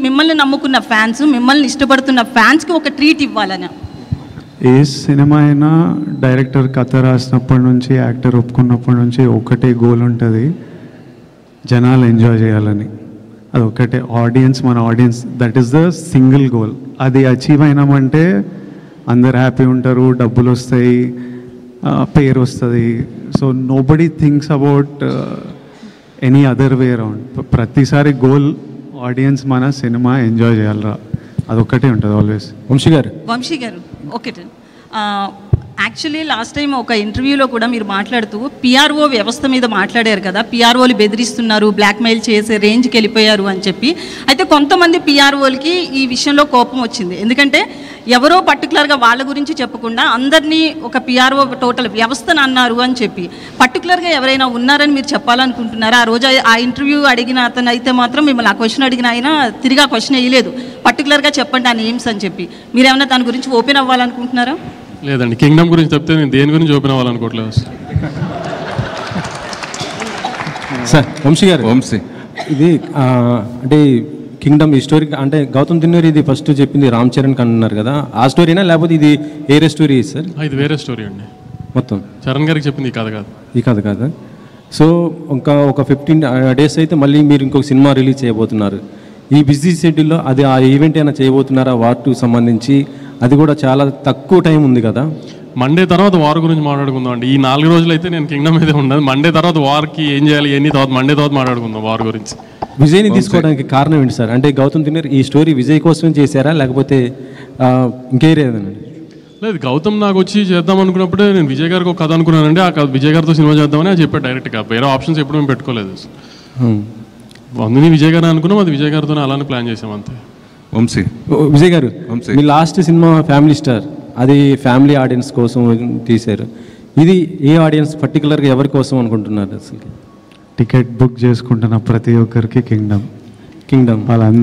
మిమ్మల్ని నమ్ముకున్న ఫ్యాన్స్, మిమ్మల్ని ఇష్టపడుతున్న ఫ్యాన్స్కి ఒక ట్రీట్ ఇవ్వాలని? ఏ సినిమా అయినా డైరెక్టర్ కథ రాసినప్పటి నుంచి, యాక్టర్ ఒప్పుకున్నప్పటి నుంచి ఒకటే గోల్ ఉంటుంది, జనాలు ఎంజాయ్ చేయాలని. అది ఒకటే మన audience, that is the single goal. అది అచీవ్ అయినామంటే అందరు హ్యాపీ ఉంటారు, డబ్బులు వస్తాయి, పేరు వస్తుంది. So nobody thinks about any other way around. ప్రతిసారి గోల్ ఆడియన్స్ మన సినిమా ఎంజాయ్ చేయాలరా, అదొక్కటే ఉంటుంది ఆల్వేస్. వంశీ గారు ఒకటి, యాక్చువల్లీ లాస్ట్ టైం ఒక ఇంటర్వ్యూలో కూడా మీరు మాట్లాడుతూ పిఆర్ఓ వ్యవస్థ మీద మాట్లాడారు కదా, పిఆర్ఓలు బెదిరిస్తున్నారు, బ్లాక్మెయిల్ చేసే రేంజ్కి వెళ్ళిపోయారు అని చెప్పి. అయితే కొంతమంది పిఆర్ఓలకి ఈ విషయంలో కోపం వచ్చింది, ఎందుకంటే ఎవరో పర్టికులర్గా వాళ్ళ గురించి చెప్పకుండా అందరినీ ఒక పిఆర్ఓ టోటల్ వ్యవస్థను అన్నారు అని చెప్పి. పర్టికులర్గా ఎవరైనా ఉన్నారని మీరు చెప్పాలనుకుంటున్నారా? ఆ రోజు ఆ ఇంటర్వ్యూ అడిగిన అతను అయితే మాత్రం మిమ్మల్ని ఆ క్వశ్చన్ అడిగిన ఆయన తిరిగి ఆ క్వశ్చన్ వేయలేదు, పర్టికులర్గా చెప్పండి ఆ నేమ్స్ అని చెప్పి. మీరేమైనా దాని గురించి ఓపెన్ అవ్వాలనుకుంటున్నారా? లేదండి, కింగ్డమ్ గురించి చెప్తే నేను దేని గురించి ఓపెన్ అవ్వాలనుకోవట్లేదు సార్. వంశీ ఇది అంటే కింగ్డమ్ ఈ స్టోరీ అంటే గౌతమ్ తిన్నూరి ఇది ఫస్ట్ చెప్పింది రామ్ చరణ్ అన్నారు కదా, ఆ స్టోరీనా లేకపోతే ఇది వేరే స్టోరీ సార్? ఇది వేరే స్టోరీ అండి, మొత్తం చరణ్ గారికి చెప్పింది ఈ కథ కాదు. ఈ కథ కాదా? సో ఇంకా ఒక 15 days అయితే మళ్ళీ మీరు ఇంకొక సినిమా రిలీజ్ చేయబోతున్నారు. ఈ బిజీ షెడ్యూల్లో అది ఆ ఈవెంట్ అయినా చేయబోతున్నారా వార్ 2 సంబంధించి? అది కూడా చాలా తక్కువ టైం ఉంది కదా. మండే తర్వాత వార్ గురించి మాట్లాడుకుందాం అండి. ఈ 4 రోజులు అయితే నేను కింగ్డమ్ అయితే ఉండదు. మండే తర్వాత వార్కి ఏం చేయాలి ఎన్ని తర్వాత మండే తర్వాత మాట్లాడుకుందాం వార్ గురించి. విజయ్ని తీసుకోవడానికి కారణం ఏంటి సార్? అంటే గౌతమ్ తిన్నూరి ఈ స్టోరీ విజయ్ కోసం చేశారా లేకపోతే ఇంకేరేదండి? లేదు, గౌతమ్ నాకు వచ్చి చేద్దాం అనుకున్నప్పుడే నేను విజయ్ గారికి ఒక కథ అనుకున్నానండి. ఆ విజయ్ గారితో సినిమా చేద్దామని చెప్పాడు డైరెక్ట్గా, వేరే ఆప్షన్స్ ఎప్పుడు మేము పెట్టుకోలేదు. అందుని విజయ్ గారు అనుకున్నాం, అది విజయ్ గారితో అలానే ప్లాన్ చేసాం అంతే. విజయ్ గారు మీ లాస్ట్ సినిమా ఫ్యామిలీ స్టార్, అది ఫ్యామిలీ ఆడియన్స్ కోసం తీశారు. ఇది ఏ ఆడియన్స్ పర్టికులర్గా ఎవరి కోసం అనుకుంటున్నారు? అసలు టికెట్ బుక్ చేసుకుంటున్న ప్రతి ఒక్కరికి కింగ్డమ్ వాళ్ళందరూ